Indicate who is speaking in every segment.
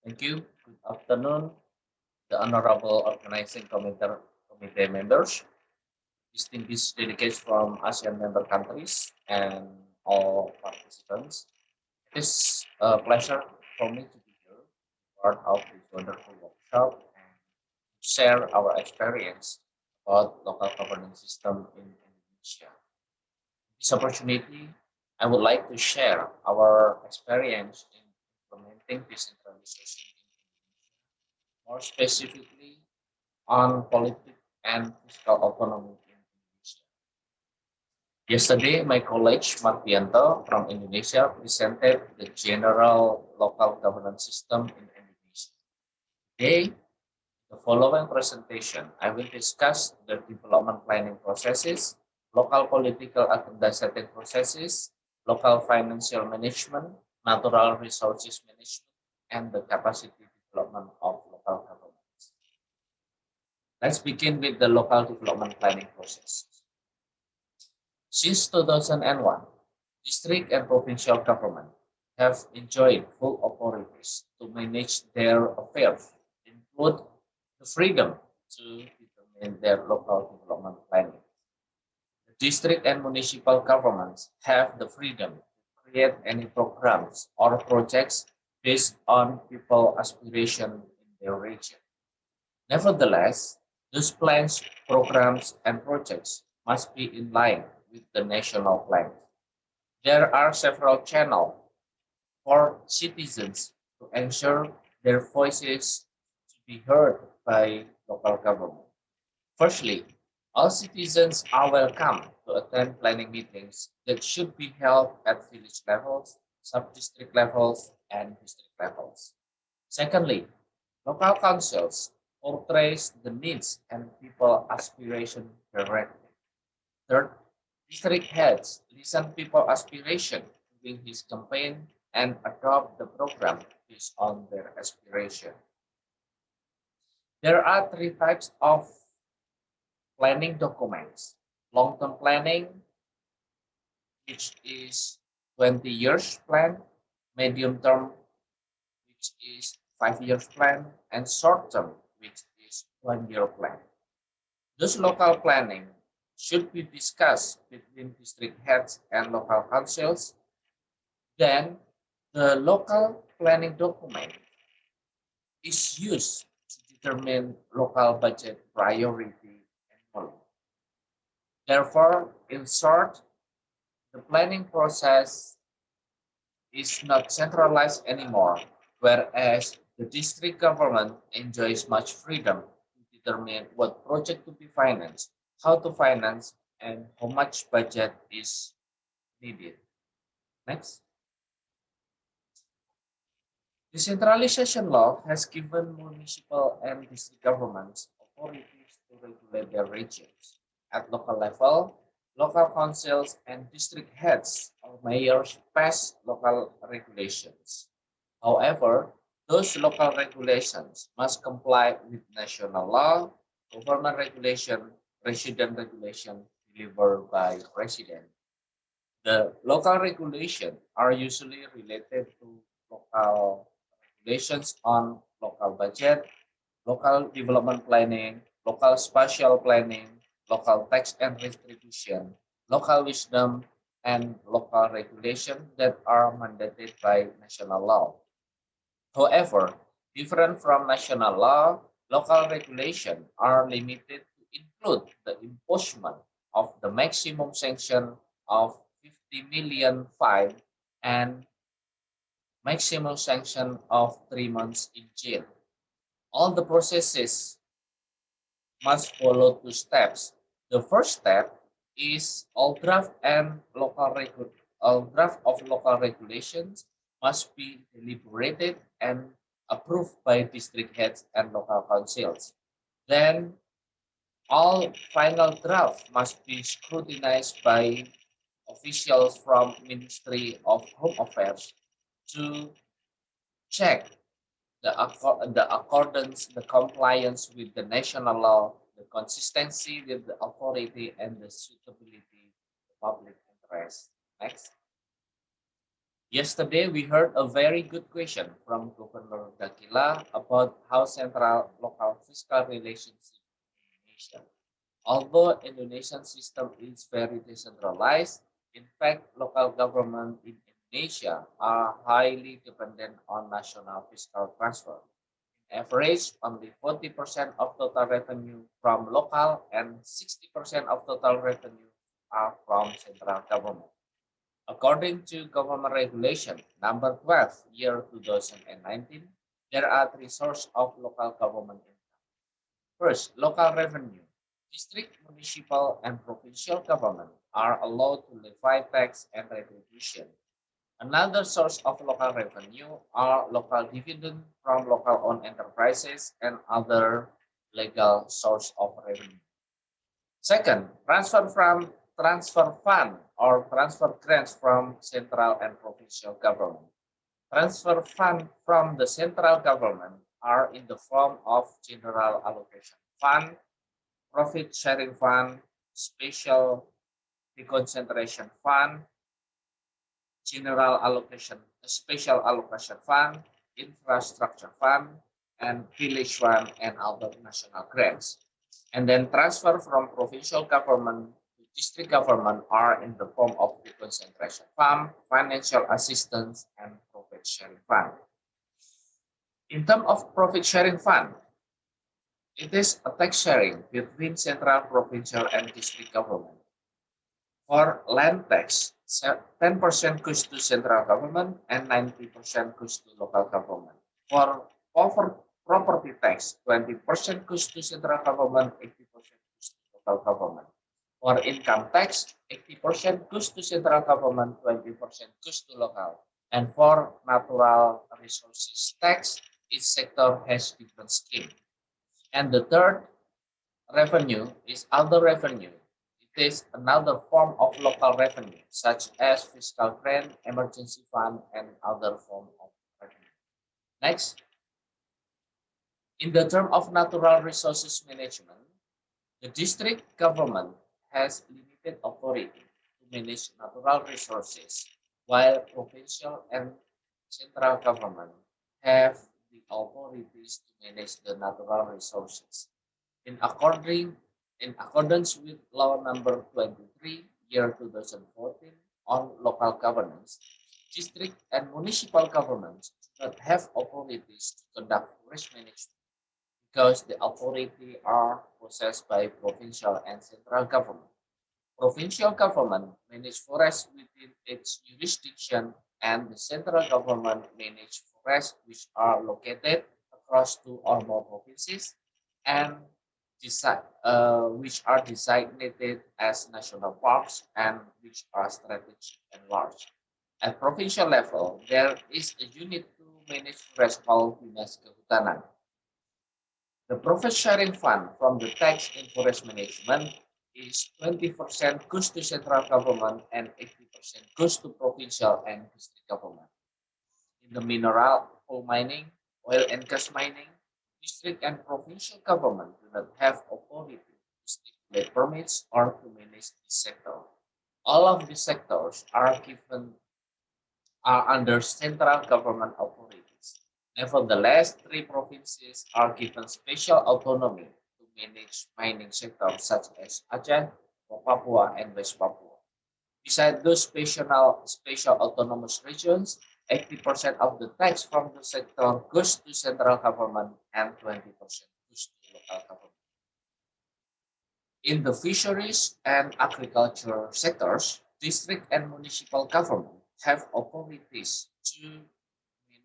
Speaker 1: Thank you. Good afternoon, the Honorable Organizing Committee members, distinguished delegates from ASEAN member countries, and all participants. It is a pleasure for me to be here, part of this wonderful workshop, and share our experience about local governance system in Indonesia. This opportunity, I would like to share our experience in implementing decentralization in Indonesia, more specifically on politics and fiscal autonomy in Indonesia. Yesterday, my colleague Martianto from Indonesia presented the general local governance system in Indonesia. Today, the following presentation, I will discuss the development planning processes, local political agenda setting processes, local financial management, natural resources management, and the capacity development of local governments. Let's begin with the local development planning process. Since 2001, district and provincial government have enjoyed full authorities to manage their affairs, include the freedom to determine their local development planning. The district and municipal governments have the freedom to create any programs or projects based on people aspiration in their region. Nevertheless, those plans, programs, and projects must be in line with the national plan. There are several channels for citizens to ensure their voices to be heard by local government. Firstly, all citizens are welcome to attend planning meetings that should be held at village levels, sub-district levels, and district levels. Secondly, local councils portrays the needs and people aspiration directly. Third, district heads listen people aspiration during his campaign and adopt the program based on their aspiration. There are three types of planning documents. Long-term planning, which is 20 years plan, medium term, which is 5 years plan, and short term, which is 1 year plan. This local planning should be discussed between district heads and local councils. Then the local planning document is used to determine local budget priority and goal. Therefore, in short, the planning process is not centralized anymore, whereas the district government enjoys much freedom to determine what project to be financed, how to finance, and how much budget is needed. Next. Decentralization law has given municipal and district governments authorities to regulate their regions. At local level, local councils and district heads or mayors pass local regulations. However, those local regulations must comply with national law, government regulation, resident regulation delivered by resident. The local regulations are usually related to local regulations on local budget, local development planning, local spatial planning, local tax and distribution, local wisdom, and local regulation that are mandated by national law. However, different from national law, local regulations are limited to include the imposition of the maximum sanction of 50 million fine and maximum sanction of 3 months in jail. All the processes must follow two steps. The first step is all draft of local regulations must be deliberated and approved by district heads and local councils. Then all final draft must be scrutinized by officials from Ministry of Home Affairs to check the accordance, the compliance with the national law, the consistency with the authority, and the suitability of the public interest. Next. Yesterday, we heard a very good question from Governor Dakila about how central local fiscal relationship in Indonesia. Although Indonesian system is very decentralized, in fact, local government in Indonesia are highly dependent on national fiscal transfer. Average, only 40% of total revenue from local and 60% of total revenue are from central government. According to Government Regulation number 12, year 2019, there are three sources of local government income. First, local revenue. District, municipal, and provincial government are allowed to levy tax and retribution. Another source of local revenue are local dividend from local owned enterprises and other legal source of revenue. Second, transfer fund or transfer grants from central and provincial government. Transfer fund from the central government are in the form of general allocation fund, profit sharing fund, special deconcentration fund, general allocation, special allocation fund, infrastructure fund, and village fund and other national grants. And then transfer from provincial government to district government are in the form of deconcentration fund, financial assistance, and profit sharing fund. In terms of profit sharing fund, it is a tax sharing between central, provincial, and district government. For land tax, 10% goes to central government and 90% goes to local government. For property tax, 20% goes to central government, 80% goes to local government. For income tax, 80% goes to central government, 20% goes to local. And for natural resources tax, each sector has different scheme. And the third revenue is other revenue. It is another form of local revenue, such as fiscal grant, emergency fund, and other form of revenue. Next, in the term of natural resources management, the district government has limited authority to manage natural resources, while provincial and central government have the authorities to manage the natural resources. In according in accordance with Law Number 23, year 2014 on local governance, district and municipal governments do not have authorities to conduct risk management because the authority are possessed by provincial and central government. Provincial government manage forests within its jurisdiction and the central government manage forests which are located across two or more provinces and which are designated as national parks and which are strategic and large. At provincial level, there is a unit to manage forest called Dinas Kehutanan. The profit sharing fund from the tax in forest management is 20% goes to central government and 80% goes to provincial and district government. In the mineral, coal mining, oil and gas mining, district and provincial government do not have authority to stipulate permits or to manage this sector. All of these sectors are under central government authorities. Nevertheless, three provinces are given special autonomy to manage mining sectors such as Aceh, Papua, and West Papua. Besides those special autonomous regions, 80% of the tax from the sector goes to central government and 20% goes to local government. In the fisheries and agriculture sectors, district and municipal government have authorities to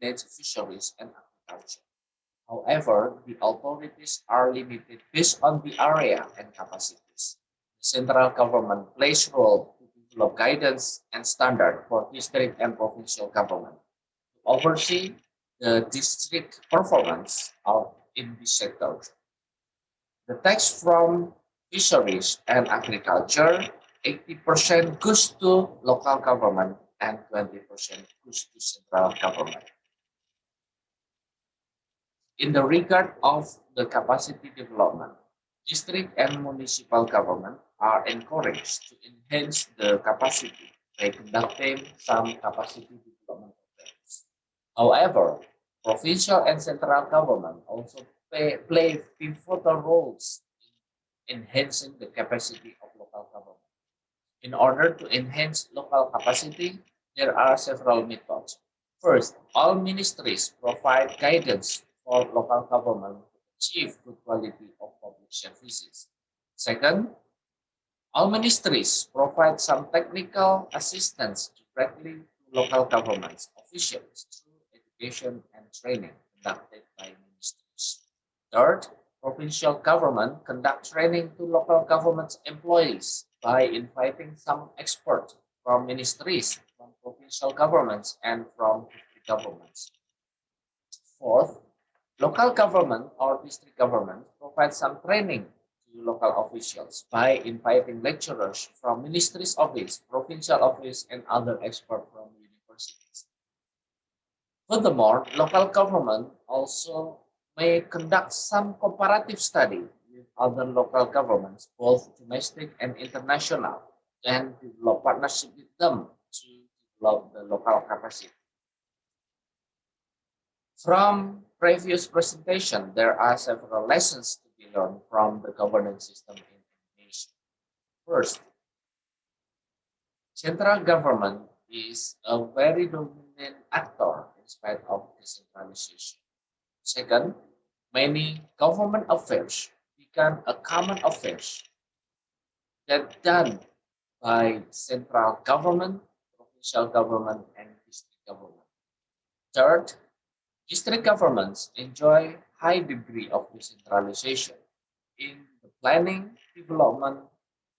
Speaker 1: manage fisheries and agriculture. However, the authorities are limited based on the area and capacities. The central government plays role to develop guidance and standard for district and provincial government to oversee the district performance of in this sector. The tax from fisheries and agriculture, 80% goes to local government and 20% goes to central government. In the regard of the capacity development, district and municipal government are encouraged to enhance the capacity by conducting some capacity However, provincial and central government also play pivotal roles in enhancing the capacity of local government. In order to enhance local capacity, there are several methods. First, all ministries provide guidance for local government to achieve good quality of public services. Second, all ministries provide some technical assistance directly to local governments officials through education and training conducted by ministries. Third, provincial government conduct training to local government employees by inviting some experts from ministries, from provincial governments, and from district governments. Fourth, local government or district government provide some training to local officials by inviting lecturers from ministry's office, provincial office, and other experts from universities. Furthermore, local government also may conduct some comparative study with other local governments, both domestic and international, and develop partnership with them to develop the local capacity. From previous presentation, there are several lessons to be learned from the governance system in Indonesia. First, central government is a very dominant actor in spite of decentralization. Second, many government affairs become a common affairs that done by central government, provincial government, and district government. Third, district governments enjoy high degree of decentralization in the planning, development,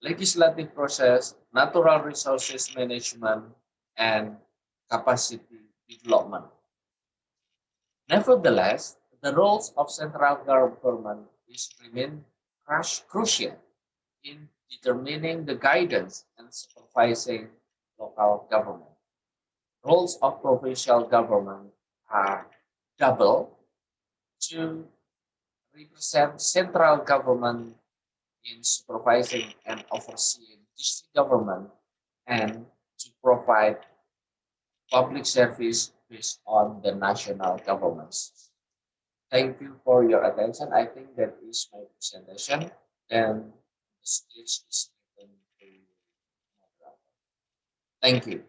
Speaker 1: legislative process, natural resources management, and capacity development. Nevertheless, the roles of central government is remain crucial in determining the guidance and supervising local government. Roles of provincial government are double to represent central government in supervising and overseeing district government and to provide public service based on the national governments. Thank you for your attention. I think that is my presentation. And the stage is open to moderator. Thank you.